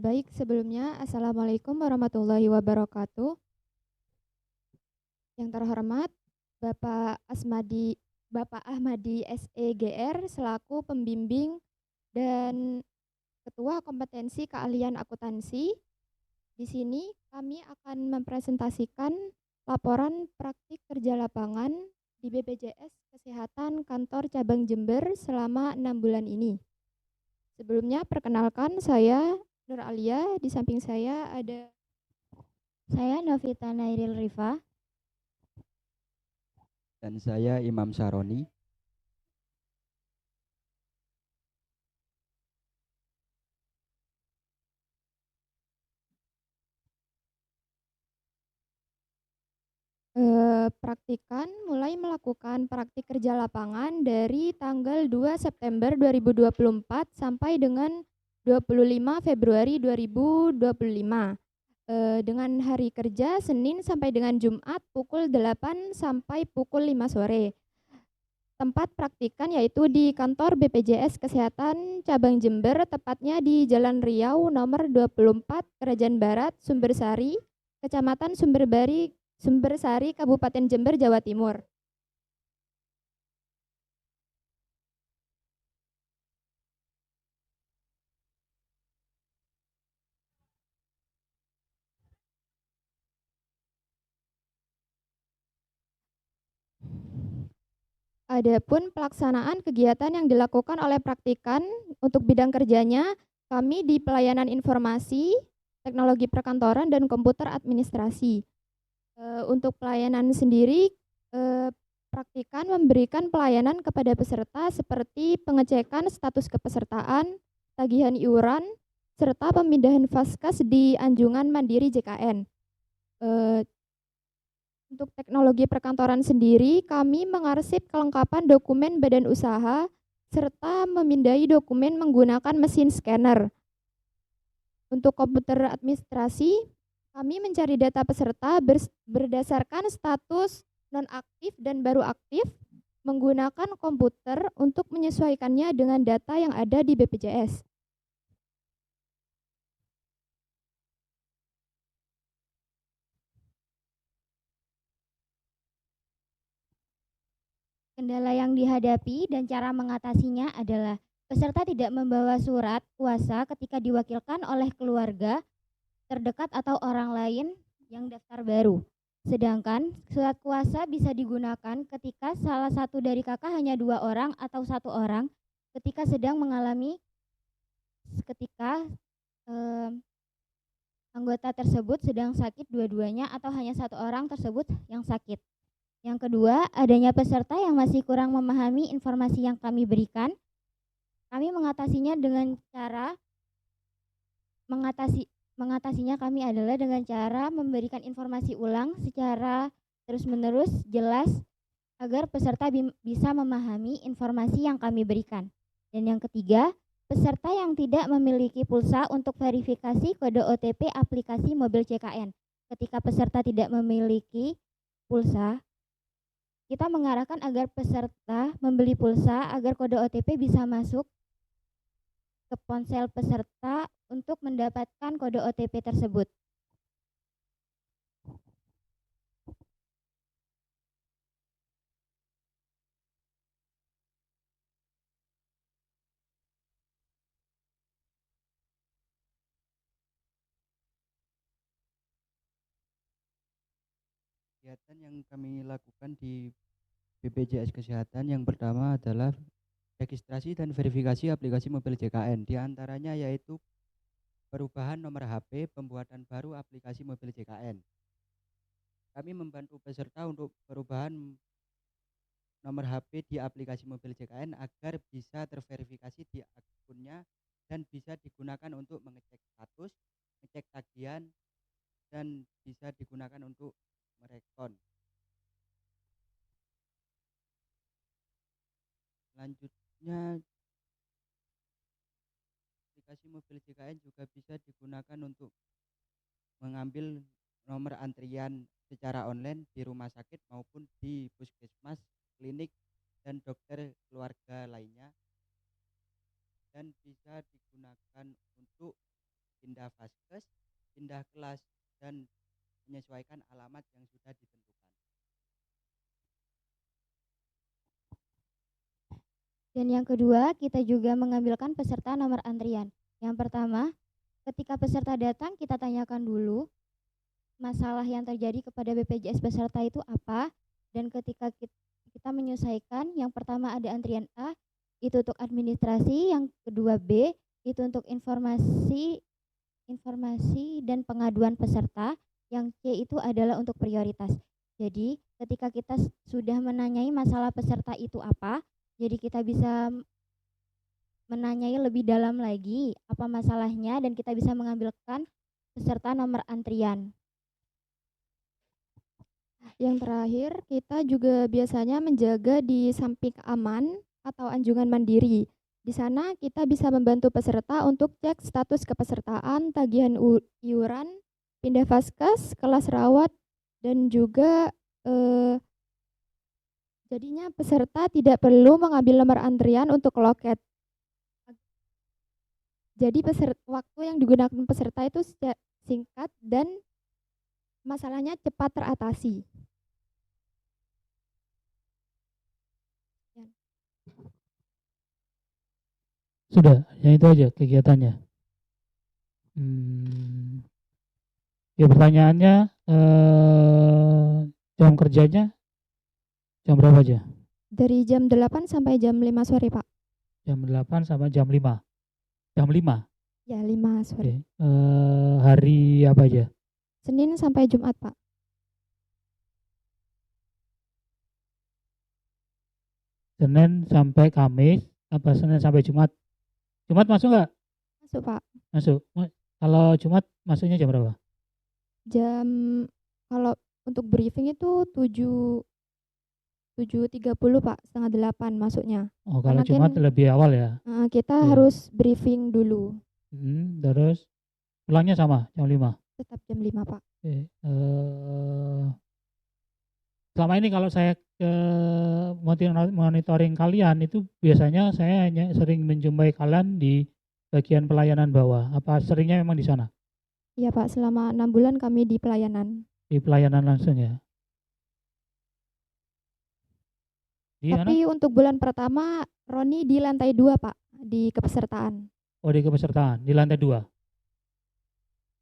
Baik, sebelumnya Assalamualaikum warahmatullahi wabarakatuh. Yang terhormat Bapak Ahmadi SEGR selaku pembimbing dan Ketua Kompetensi Keahlian Akuntansi. Di sini kami akan mempresentasikan laporan praktik kerja lapangan di BPJS Kesehatan Kantor Cabang Jember selama 6 bulan ini. Sebelumnya perkenalkan, saya Nur Alia, di samping saya ada Saya Novita Nairil Rifa. Dan saya Imam Saroni. mulai melakukan praktik kerja lapangan dari tanggal 2 September 2024 sampai dengan 25 Februari 2025. Dengan hari kerja Senin sampai dengan Jumat pukul 8 sampai pukul 5 sore. Tempat praktikan yaitu di kantor BPJS Kesehatan Cabang Jember, tepatnya di Jalan Riau nomor 24, Kerajaan Barat, Sumbersari, Kecamatan Sumbersari, Kabupaten Jember, Jawa Timur. Adapun pelaksanaan kegiatan yang dilakukan oleh praktikan untuk bidang kerjanya, kami di pelayanan informasi, teknologi perkantoran, dan komputer administrasi. Untuk pelayanan sendiri, praktikan memberikan pelayanan kepada peserta seperti pengecekan status kepesertaan, tagihan iuran, serta pemindahan Vaskas di Anjungan Mandiri JKN. Untuk teknologi perkantoran sendiri, kami mengarsip kelengkapan dokumen badan usaha serta memindai dokumen menggunakan mesin scanner. Untuk komputer administrasi, kami mencari data peserta berdasarkan status nonaktif dan baru aktif menggunakan komputer untuk menyesuaikannya dengan data yang ada di BPJS. Kendala yang dihadapi dan cara mengatasinya adalah peserta tidak membawa surat kuasa ketika diwakilkan oleh keluarga terdekat atau orang lain yang daftar baru. Sedangkan surat kuasa bisa digunakan ketika salah satu dari kakak hanya 2 orang atau 1 orang ketika sedang mengalami ketika anggota tersebut sedang sakit dua-duanya atau hanya 1 orang tersebut yang sakit. Yang kedua, adanya peserta yang masih kurang memahami informasi yang kami berikan. Kami mengatasinya dengan cara mengatasinya kami adalah dengan cara memberikan informasi ulang secara terus-menerus jelas agar peserta bisa memahami informasi yang kami berikan. Dan yang ketiga, peserta yang tidak memiliki pulsa untuk verifikasi kode OTP aplikasi mobil CKN. Ketika peserta tidak memiliki pulsa, kita mengarahkan agar peserta membeli pulsa agar kode OTP bisa masuk ke ponsel peserta untuk mendapatkan kode OTP tersebut. Kegiatan yang kami lakukan di BPJS Kesehatan yang pertama adalah registrasi dan verifikasi aplikasi mobil JKN. Di antaranya yaitu perubahan nomor HP, pembuatan baru aplikasi mobil JKN. Kami membantu peserta untuk perubahan nomor HP di aplikasi mobil JKN agar bisa terverifikasi di akunnya dan bisa digunakan untuk mengecek status, ngecek tagihan, dan bisa digunakan untuk merekon. Selanjutnya, aplikasi mobil JKN juga bisa digunakan untuk mengambil nomor antrian secara online di rumah sakit maupun di puskesmas, klinik, dan dokter keluarga lainnya, dan bisa digunakan untuk pindah vaskes, pindah kelas, dan menyesuaikan alamat yang sudah ditentukan. Dan yang kedua, kita juga mengambilkan peserta nomor antrian. Yang pertama, ketika peserta datang, kita tanyakan dulu masalah yang terjadi kepada BPJS peserta itu apa. Dan ketika kita menyelesaikan, yang pertama ada antrian A, itu untuk administrasi. Yang kedua B, itu untuk informasi dan pengaduan peserta. Yang C itu adalah untuk prioritas. Jadi ketika kita sudah menanyai masalah peserta itu apa, jadi kita bisa menanyai lebih dalam lagi apa masalahnya dan kita bisa mengambilkan peserta nomor antrian. Yang terakhir, kita juga biasanya menjaga di samping aman atau anjungan mandiri. Di sana kita bisa membantu peserta untuk cek status kepesertaan, tagihan iuran, pindah vaskes, kelas rawat, dan juga jadinya peserta tidak perlu mengambil nomor antrian untuk loket. Jadi waktu yang digunakan peserta itu singkat dan masalahnya cepat teratasi. Sudah, yang itu aja kegiatannya. Ya pertanyaannya, jam kerjanya jam berapa aja? Dari jam 8 sampai jam 5 sore, Pak. Jam 8 sampai jam 5. Jam 5? Ya, 5 sore. Oke. Hari apa aja? Senin sampai Jumat, Pak. Senin sampai Kamis, apa Senin sampai Jumat? Jumat masuk nggak? Masuk, Pak. Masuk. Kalau Jumat masuknya jam berapa? Kalau untuk briefing itu 7.30, Pak, setengah 8 masuknya. Oh, kalau Jumat lebih awal ya? Kita harus briefing dulu. Terus pulangnya sama, jam 5? Tetap jam 5, Pak. Oke. Selama ini kalau saya monitoring kalian itu biasanya saya hanya sering menjumpai kalian di bagian pelayanan bawah. Apa seringnya memang di sana? Iya, Pak, selama 6 bulan kami di pelayanan. Di pelayanan langsung ya? Tapi untuk bulan pertama Roni di lantai 2, Pak, di kepesertaan. Oh, di kepesertaan, di lantai 2.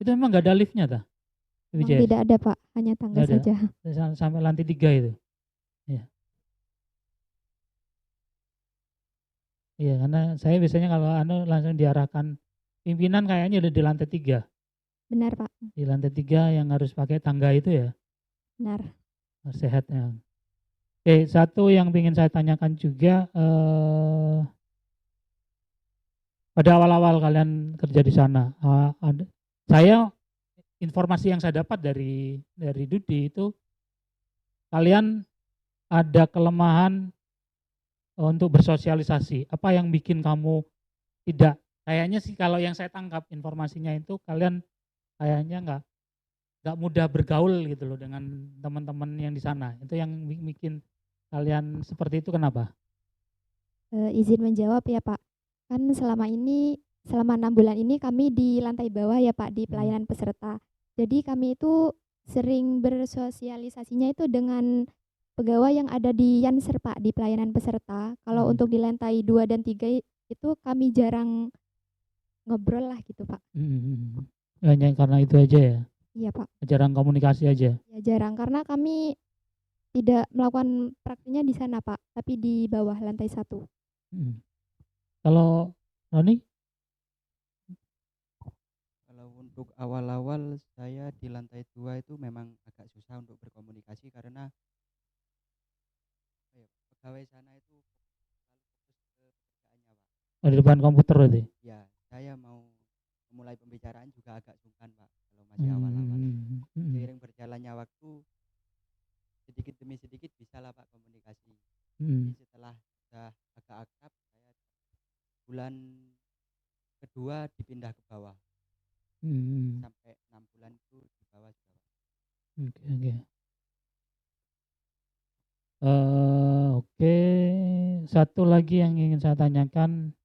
Itu memang nggak ada liftnya tak? Tidak ada, Pak, hanya tangga saja. Sampai lantai 3 itu. Ya. Iya, karena saya biasanya kalau langsung diarahkan pimpinan kayaknya udah di lantai 3. Benar, Pak. Di lantai 3 yang harus pakai tangga itu ya? Benar. Sehatnya. Oke, satu yang ingin saya tanyakan juga, pada awal-awal kalian kerja di sana, informasi yang saya dapat dari Dudi itu kalian ada kelemahan untuk bersosialisasi. Apa yang bikin kamu tidak? Kayaknya sih kalau yang saya tangkap informasinya itu kalian kayaknya nggak mudah bergaul gitu loh dengan teman-teman yang di sana. Itu yang bikin kalian seperti itu kenapa? Izin menjawab ya, Pak. Kan selama 6 bulan ini kami di lantai bawah ya, Pak, di pelayanan peserta. Jadi kami itu sering bersosialisasinya itu dengan pegawai yang ada di Yanser, Pak, di pelayanan peserta. Kalau untuk di lantai 2 dan 3 itu kami jarang ngobrol lah gitu, Pak. Hanya karena itu aja ya? Iya, Pak. Jarang komunikasi aja? Ya, jarang, karena kami tidak melakukan praktiknya di sana, Pak, tapi di bawah lantai 1. Kalau Roni? Kalau untuk awal-awal saya di lantai 2 itu memang agak susah untuk berkomunikasi karena pegawai sana itu selalu fokus ke pekerjaannya, Pak. Di depan komputer berarti? Ya, saya mau memulai pembicaraan juga agak sungkan, Pak, kalau masih awal-awal. Seiring berjalannya waktu, sedikit demi sedikit bisa lah, Pak, komunikasi. Jadi setelah sudah agak akrab, saya bulan kedua dipindah ke bawah. Sampai 6 bulan itu di bawah juga, Pak. Oke. Satu lagi yang ingin saya tanyakan,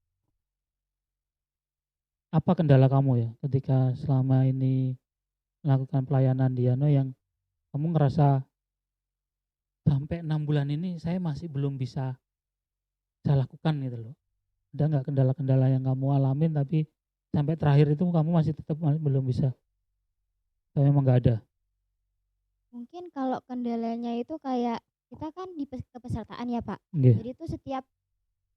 apa kendala kamu ya ketika selama ini melakukan pelayanan di Ano yang kamu ngerasa sampai 6 bulan ini saya masih belum bisa saya lakukan gitu loh. Ada nggak kendala-kendala yang kamu alamin tapi sampai terakhir itu kamu masih tetap belum bisa? Atau memang nggak ada? Mungkin kalau kendalanya itu kayak kita kan di kepesertaan ya Pak. Nggih. Jadi itu setiap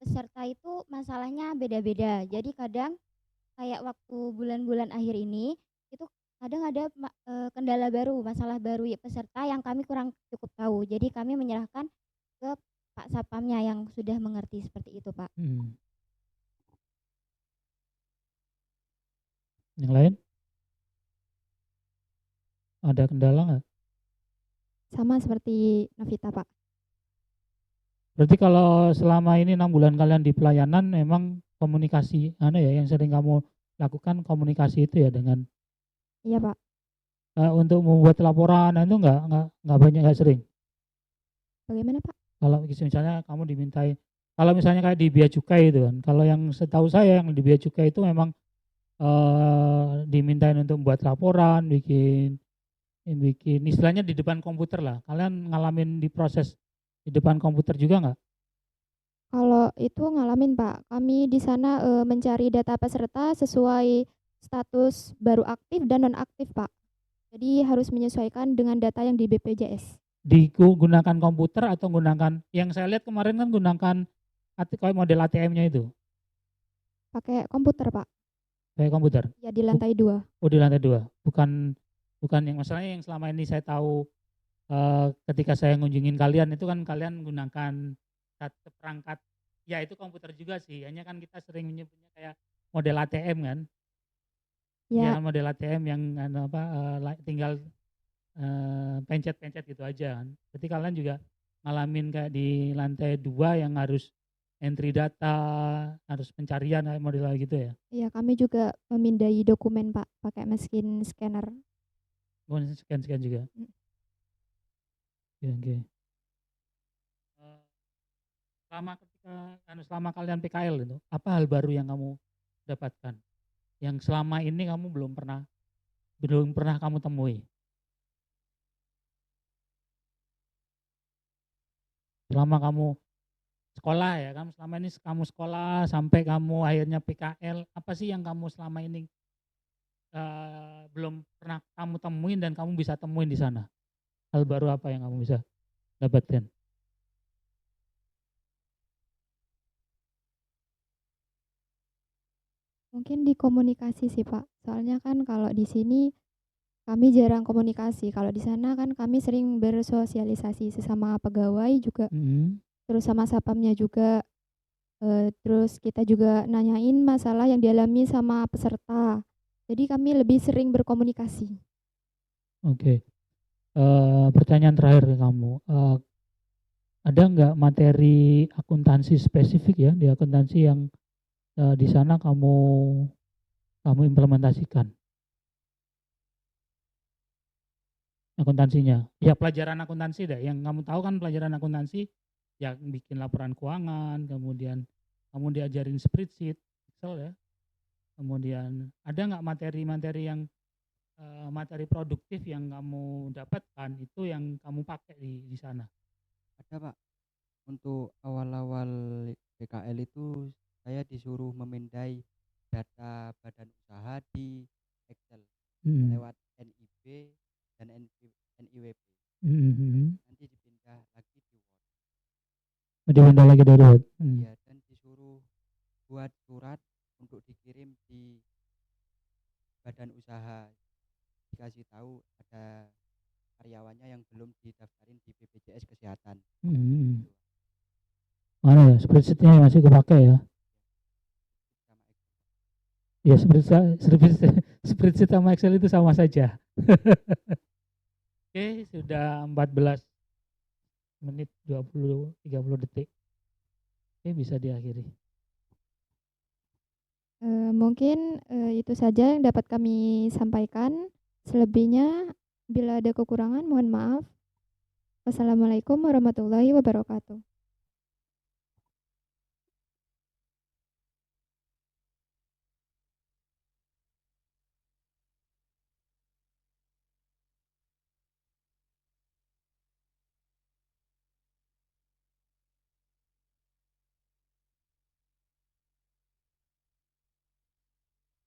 peserta itu masalahnya beda-beda. Jadi kadang kayak waktu bulan-bulan akhir ini itu kadang ada kendala baru, masalah baru ya peserta yang kami kurang cukup tahu. Jadi kami menyerahkan ke Pak Satpamnya yang sudah mengerti seperti itu Pak. Yang lain? Ada kendala nggak? Sama seperti Novita, Pak. Berarti kalau selama ini 6 bulan kalian di pelayanan memang komunikasi yang sering kamu lakukan komunikasi itu ya dengan Iya, Pak. untuk membuat laporan itu nggak banyak, nggak sering. Bagaimana, Pak? Kalau misalnya kamu dimintai, kalau misalnya kayak di bea cukai itu kan, kalau yang setahu saya yang di bea cukai itu memang dimintain untuk membuat laporan, bikin istilahnya di depan komputer lah. Kalian ngalamin di proses di depan komputer juga nggak? Kalau itu ngalamin, Pak. Kami di sana mencari data peserta sesuai status baru aktif dan non-aktif, Pak. Jadi harus menyesuaikan dengan data yang di BPJS. Digunakan komputer atau gunakan, yang saya lihat kemarin kan gunakan kayak model ATM-nya itu? Pakai komputer, Pak. Kayak komputer? Ya, di lantai 2. Oh, di lantai 2. Bukan yang masalahnya yang selama ini saya tahu ketika saya ngunjungin kalian itu kan kalian gunakan satu perangkat, ya itu komputer juga sih, hanya kan kita sering menyebutnya kayak model ATM kan. Ya, model ATM yang tinggal pencet-pencet gitu aja kan. Berarti kalian juga ngalamin kayak di lantai 2 yang harus entry data, harus pencarian kayak model gitu ya? Iya, kami juga memindai dokumen, Pak, pakai mesin scanner. Oh, scan juga. Oke. Selama kalian PKL itu, apa hal baru yang kamu dapatkan? Yang selama ini kamu belum pernah kamu temui? Selama kamu sekolah ya, selama ini kamu sekolah sampai kamu akhirnya PKL, apa sih yang kamu selama ini belum pernah kamu temuin dan kamu bisa temuin di sana? Hal baru apa yang kamu bisa dapatkan? Mungkin di komunikasi sih, Pak. Soalnya kan kalau di sini kami jarang komunikasi. Kalau di sana kan kami sering bersosialisasi sesama pegawai juga. Terus sama satpamnya juga. Terus kita juga nanyain masalah yang dialami sama peserta. Jadi kami lebih sering berkomunikasi. Oke. Pertanyaan terakhir ke kamu. Ada nggak materi akuntansi spesifik ya di akuntansi yang di sana kamu implementasikan? Akuntansinya. Ya pelajaran akuntansi deh. Yang kamu tahu kan pelajaran akuntansi ya bikin laporan keuangan, kemudian kamu diajarin spreadsheet, Excel ya. Kemudian ada nggak materi-materi yang materi produktif yang kamu dapatkan itu yang kamu pakai di sana? Ada, Pak. Untuk awal-awal PKL itu saya disuruh memindai data badan usaha di Excel lewat NIB dan NIWP. Nanti dipindah lagi di Word. Dipindah lagi dari Word. Iya, dan disuruh buat surat untuk dikirim di badan usaha, dikasih tahu ada karyawannya yang belum didaftarin di BPJS Kesehatan. Mana ya, spreadsheet-nya masih kepake ya? Ya, spreadsheet sama Excel itu sama saja. Oke, sudah 14 menit 30 detik. Oke, bisa diakhiri. Mungkin itu saja yang dapat kami sampaikan. Selebihnya bila ada kekurangan mohon maaf. Wassalamualaikum warahmatullahi wabarakatuh.